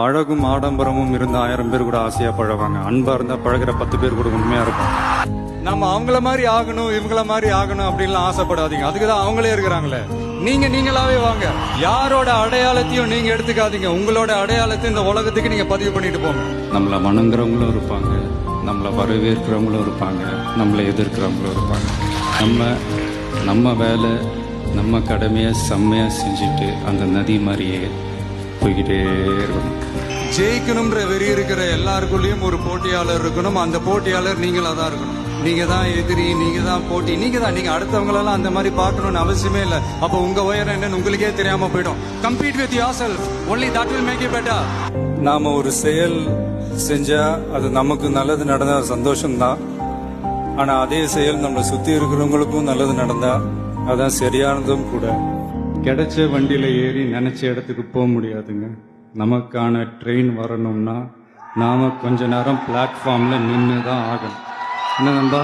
அழகும் ஆடம்பரமும் இருந்த 1000 பேர் கூட ஆசையா பழகுவாங்க. அன்பா இருந்தா பழகுற 10 பேர் கூட உண்மையா இருக்கும். நம்ம அவங்கள மாதிரி ஆகணும் இவங்கள மாதிரி ஆகணும் அப்படின்லாம் ஆசைப்படாதீங்க. அதுக்குதான் அவங்களே இருக்கிறாங்களே. நீங்களாவே வாங்க. யாரோட அடையாளத்தையும் நீங்க எடுத்துக்காதீங்க. உங்களோட அடையாளத்தை இந்த உலகத்துக்கு நீங்க பதிவு பண்ணிட்டு போங்க. நம்மள வணங்குறவங்களும் இருப்பாங்க, நம்மள வரவேற்கிறவங்களும் இருப்பாங்க, நம்மளை எதிர்க்கிறவங்களும் இருப்பாங்க. நம்ம வேலை நம்ம கடமையை செம்மையா செஞ்சுட்டு அந்த நதி மாதிரியே போய்கிட்டே இருக்கணும். ஜெயிக்கணும்ன்ற வெறி இருக்கிற எல்லாருக்குள்ளேயும் ஒரு போட்டியாளர் இருக்கணும். அந்த போட்டியாளர் நீங்களா தான் இருக்கணும். நீங்க தான் எதிரி, நீங்க தான் போட்டி, நீங்க அடுத்தவங்களெல்லாம் அந்த மாதிரி பார்க்கணும்னு அவசியமே இல்லை. அப்போ உங்க உயரம் என்னன்னு உங்களுக்கே தெரியாம போயிடும். Compete with yourself, only that will make you better. நாம ஒரு செயல் செஞ்சா அது நமக்கு நல்லது நடந்தா சந்தோஷம்தான். ஆனா அதே செயல் நம்மளை சுத்தி இருக்கிறவங்களுக்கும் நல்லது நடந்தா அதான் சரியானதும் கூட. கிடைச்ச வண்டியில ஏறி நினைச்ச இடத்துக்கு போக முடியாதுங்க. நமக்கான ட்ரெயின் வரணும்னா நாம கொஞ்ச நேரம் பிளாட்ஃபார்ம்ல நின்று தான் ஆகணும். என்ன நண்பா?